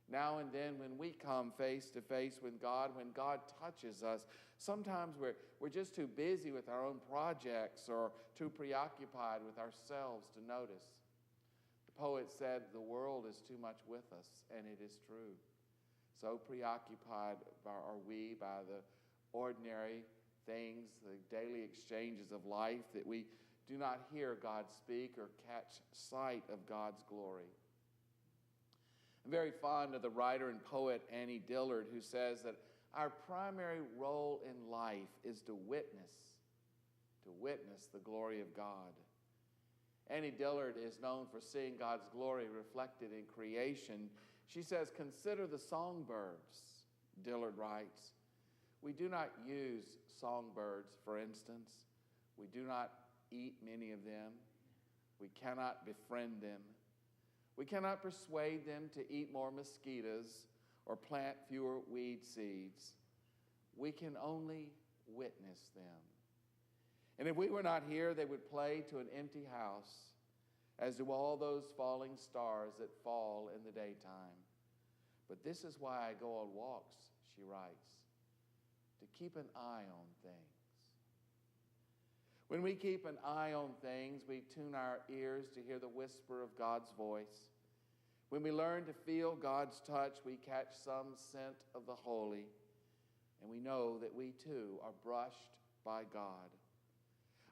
Now and then when we come face to face with God, when God touches us, sometimes we're just too busy with our own projects or too preoccupied with ourselves to notice. The poet said, "The world is too much with us," and it is true. So preoccupied are we by the ordinary things, the daily exchanges of life, that we do not hear God speak or catch sight of God's glory. I'm very fond of the writer and poet Annie Dillard, who says that our primary role in life is to witness the glory of God. Annie Dillard is known for seeing God's glory reflected in creation. She says, "Consider the songbirds," Dillard writes. "We do not use songbirds, for instance. We do not eat many of them. We cannot befriend them. We cannot persuade them to eat more mosquitoes or plant fewer weed seeds. We can only witness them. And if we were not here, they would play to an empty house, as do all those falling stars that fall in the daytime. But this is why I go on walks," she writes, "to keep an eye on things." When we keep an eye on things, we tune our ears to hear the whisper of God's voice. When we learn to feel God's touch, we catch some scent of the holy, and we know that we too are brushed by God.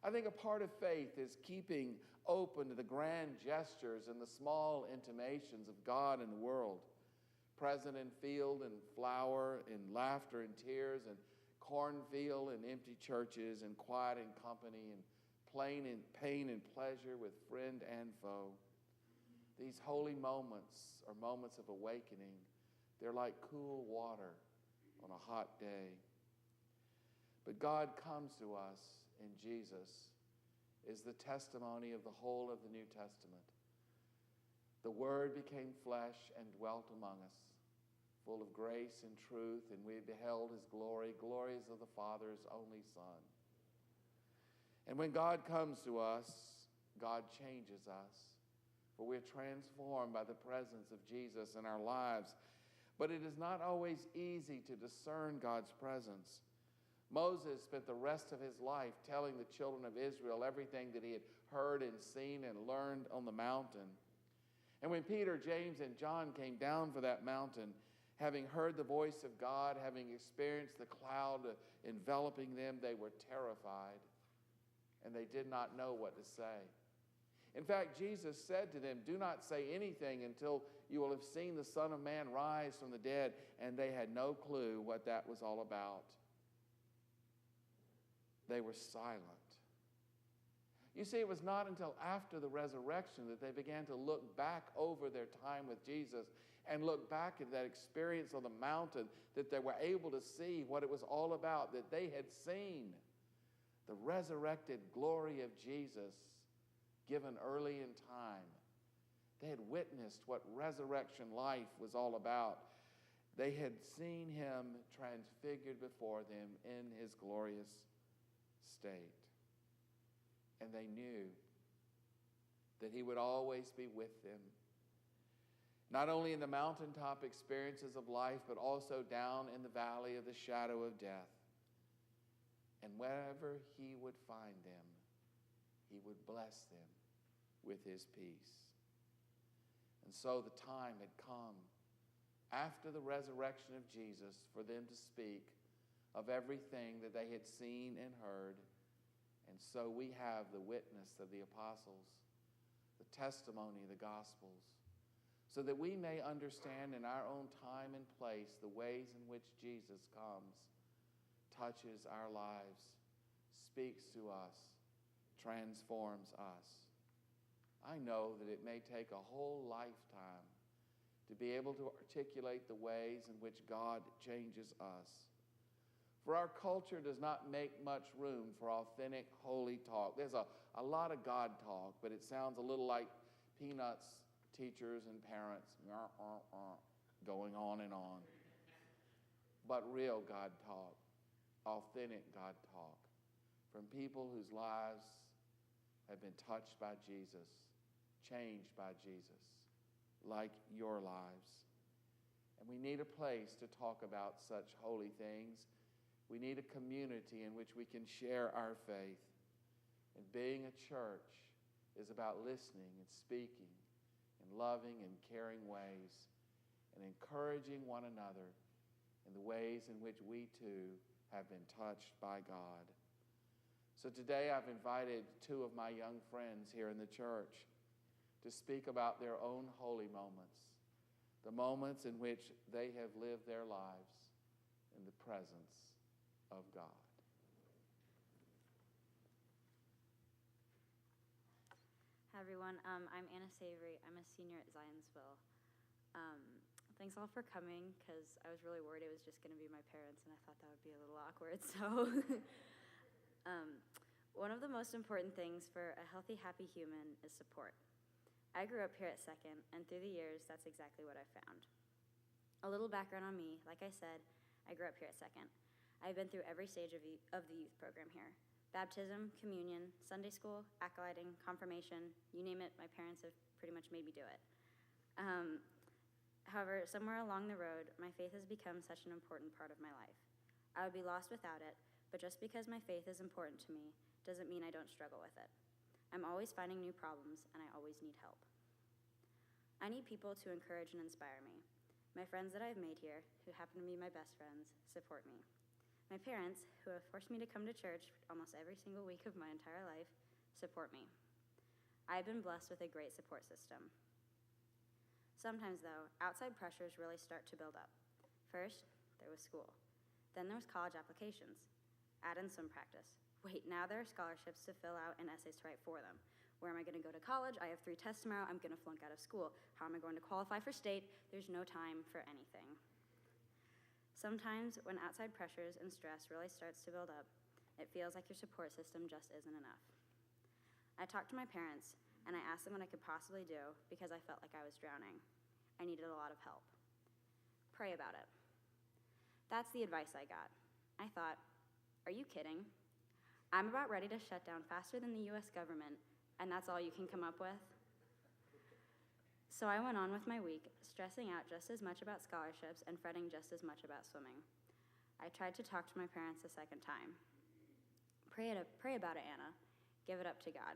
I think a part of faith is keeping open to the grand gestures and the small intimations of God in the world, present in field and flower, in laughter and tears, and cornfield and empty churches, and quiet and company, and plain and pain and pleasure with friend and foe. These holy moments are moments of awakening. They're like cool water on a hot day. But God comes to us in Jesus is the testimony of the whole of the New Testament. The Word became flesh and dwelt among us, full of grace and truth, and we beheld his glory, glories of the Father's only Son. And when God comes to us, God changes us, for we're transformed by the presence of Jesus in our lives. But it is not always easy to discern God's presence. Moses spent the rest of his life telling the children of Israel everything that he had heard and seen and learned on the mountain. And when Peter, James, and John came down for that mountain, having heard the voice of God, having experienced the cloud enveloping them, they were terrified, and they did not know what to say. In fact, Jesus said to them, "Do not say anything until you will have seen the Son of Man rise from the dead." And they had no clue what that was all about. They were silent. You see, it was not until after the resurrection that they began to look back over their time with Jesus and look back at that experience on the mountain, that they were able to see what it was all about, that they had seen the resurrected glory of Jesus given early in time. They had witnessed what resurrection life was all about. They had seen him transfigured before them in his glorious state. And they knew that he would always be with them, not only in the mountaintop experiences of life, but also down in the valley of the shadow of death. And wherever he would find them, he would bless them with his peace. And so the time had come after the resurrection of Jesus for them to speak of everything that they had seen and heard. And so we have the witness of the apostles, the testimony of the Gospels, so that we may understand in our own time and place the ways in which Jesus comes, touches our lives, speaks to us, transforms us. I know that it may take a whole lifetime to be able to articulate the ways in which God changes us. For our culture does not make much room for authentic, holy talk. There's a lot of God talk, but it sounds a little like Peanuts teachers and parents going on and on. But real God talk, authentic God talk, from people whose lives have been touched by Jesus, changed by Jesus, like your lives. And we need a place to talk about such holy things. We need a community in which we can share our faith. And being a church is about listening and speaking in loving and caring ways and encouraging one another in the ways in which we too have been touched by God. So today I've invited two of my young friends here in the church to speak about their own holy moments, the moments in which they have lived their lives in the presence of God. Hi everyone, I'm Anna Savery. I'm a senior at Zionsville. Thanks all for coming, because I was really worried it was just going to be my parents, and I thought that would be a little awkward. So one of the most important things for a healthy, happy human is support. I grew up here at Second, and through the years, that's exactly what I found. A little background on me. Like I said, I grew up here at Second. I've been through every stage of the youth program here. Baptism, communion, Sunday school, acolyting, confirmation, you name it, my parents have pretty much made me do it. However, somewhere along the road, my faith has become such an important part of my life. I would be lost without it, but just because my faith is important to me doesn't mean I don't struggle with it. I'm always finding new problems, and I always need help. I need people to encourage and inspire me. My friends that I've made here, who happen to be my best friends, support me. My parents, who have forced me to come to church almost every single week of my entire life, support me. I've been blessed with a great support system. Sometimes, though, outside pressures really start to build up. First, there was school. Then there was college applications. Add in swim practice. Wait, now there are scholarships to fill out and essays to write for them. Where am I going to go to college? I have 3 tests tomorrow. I'm going to flunk out of school. How am I going to qualify for state? There's no time for anything. Sometimes, when outside pressures and stress really starts to build up, it feels like your support system just isn't enough. I talked to my parents, and I asked them what I could possibly do because I felt like I was drowning. I needed a lot of help. Pray about it. That's the advice I got. I thought, are you kidding? I'm about ready to shut down faster than the US government, and that's all you can come up with? So I went on with my week, stressing out just as much about scholarships and fretting just as much about swimming. I tried to talk to my parents a second time. Pray about it, Anna. Give it up to God.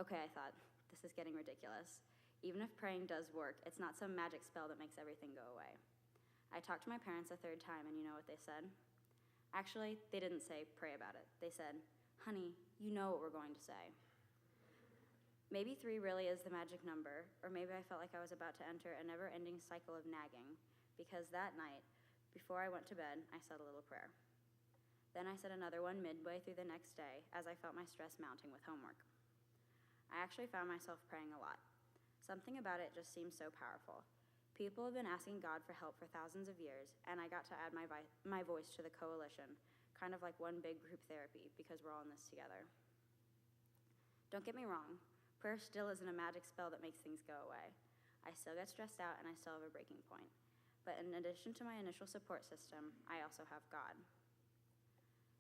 Okay, I thought, this is getting ridiculous. Even if praying does work, it's not some magic spell that makes everything go away. I talked to my parents a third time, and you know what they said? Actually, they didn't say, pray about it. They said, honey, you know what we're going to say. Maybe 3 really is the magic number, or maybe I felt like I was about to enter a never-ending cycle of nagging, because that night, before I went to bed, I said a little prayer. Then I said another one midway through the next day, as I felt my stress mounting with homework. I actually found myself praying a lot. Something about it just seemed so powerful. People have been asking God for help for thousands of years, and I got to add my voice to the coalition, kind of like one big group therapy, because we're all in this together. Don't get me wrong, prayer still isn't a magic spell that makes things go away. I still get stressed out, and I still have a breaking point. But in addition to my initial support system, I also have God.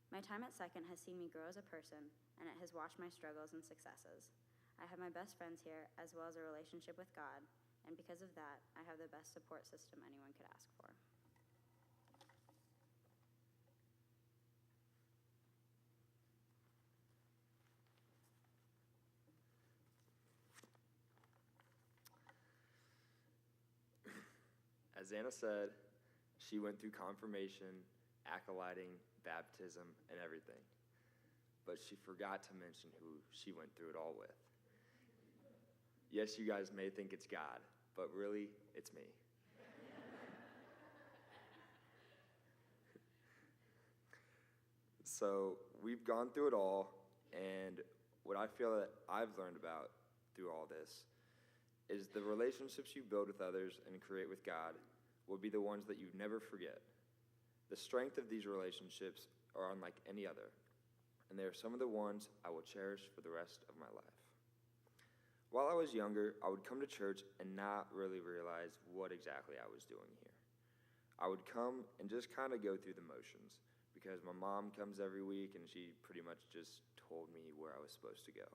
My time at Second has seen me grow as a person, and it has watched my struggles and successes. I have my best friends here, as well as a relationship with God, and because of that, I have the best support system anyone could ask for. As Anna said, she went through confirmation, acolyting, baptism, and everything. But she forgot to mention who she went through it all with. Yes, you guys may think it's God, but really, it's me. So we've gone through it all, and what I feel that I've learned about through all this is the relationships you build with others and create with God will be the ones that you never forget. The strength of these relationships are unlike any other, and they are some of the ones I will cherish for the rest of my life. While I was younger, I would come to church and not really realize what exactly I was doing here. I would come and just kind of go through the motions because my mom comes every week and she pretty much just told me where I was supposed to go.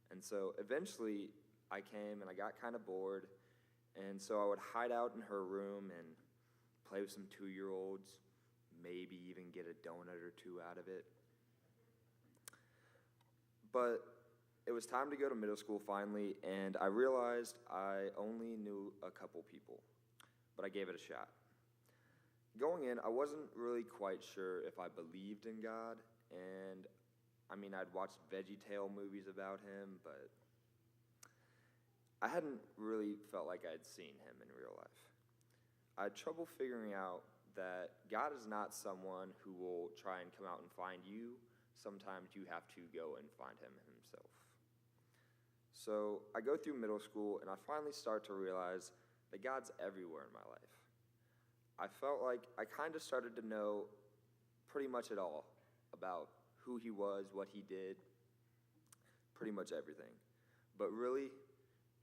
And so eventually I came and I got kind of bored, And so I would hide out in her room and play with some 2-year-olds, maybe even get a donut or two out of it. But it was time to go to middle school finally, and I realized I only knew a couple people, but I gave it a shot. Going in, I wasn't really quite sure if I believed in God, and I'd watched VeggieTale movies about him, but I hadn't really felt like I'd seen him in real life. I had trouble figuring out that God is not someone who will try and come out and find you. Sometimes you have to go and find him himself. So I go through middle school, and I finally start to realize that God's everywhere in my life. I felt like I kind of started to know pretty much it all about who he was, what he did, pretty much everything. But really,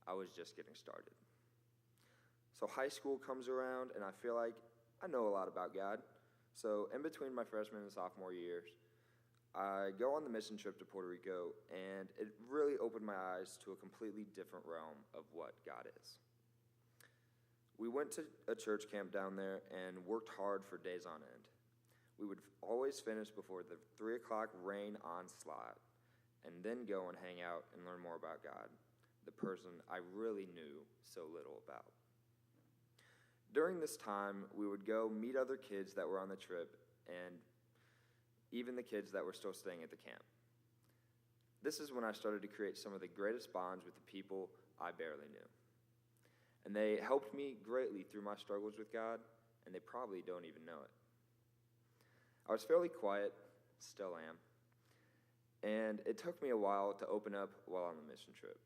I was just getting started. So high school comes around, and I feel like I know a lot about God. So in between my freshman and sophomore years, I go on the mission trip to Puerto Rico, and it really opened my eyes to a completely different realm of what God is. We went to a church camp down there and worked hard for days on end. We would always finish before the 3 o'clock rain onslaught, and then go and hang out and learn more about God, the person I really knew so little about. During this time, we would go meet other kids that were on the trip, and even the kids that were still staying at the camp. This is when I started to create some of the greatest bonds with the people I barely knew. And they helped me greatly through my struggles with God, and they probably don't even know it. I was fairly quiet, still am, and it took me a while to open up while on the mission trip.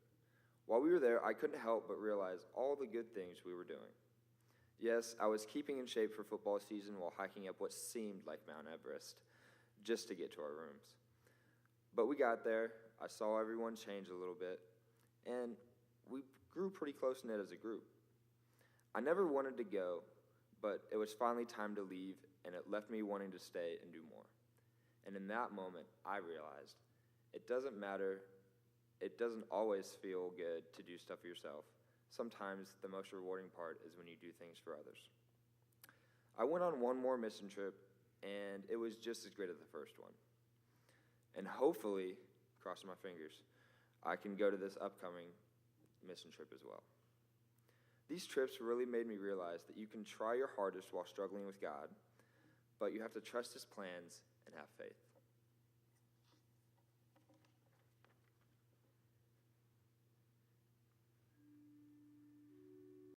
While we were there, I couldn't help but realize all the good things we were doing. Yes, I was keeping in shape for football season while hiking up what seemed like Mount Everest just to get to our rooms. But we got there, I saw everyone change a little bit, and we grew pretty close-knit as a group. I never wanted to go, but it was finally time to leave, and it left me wanting to stay and do more. And in that moment, I realized it doesn't matter, it doesn't always feel good to do stuff for yourself. Sometimes the most rewarding part is when you do things for others. I went on one more mission trip, and it was just as great as the first one. And hopefully, crossing my fingers, I can go to this upcoming mission trip as well. These trips really made me realize that you can try your hardest while struggling with God, but you have to trust his plans and have faith.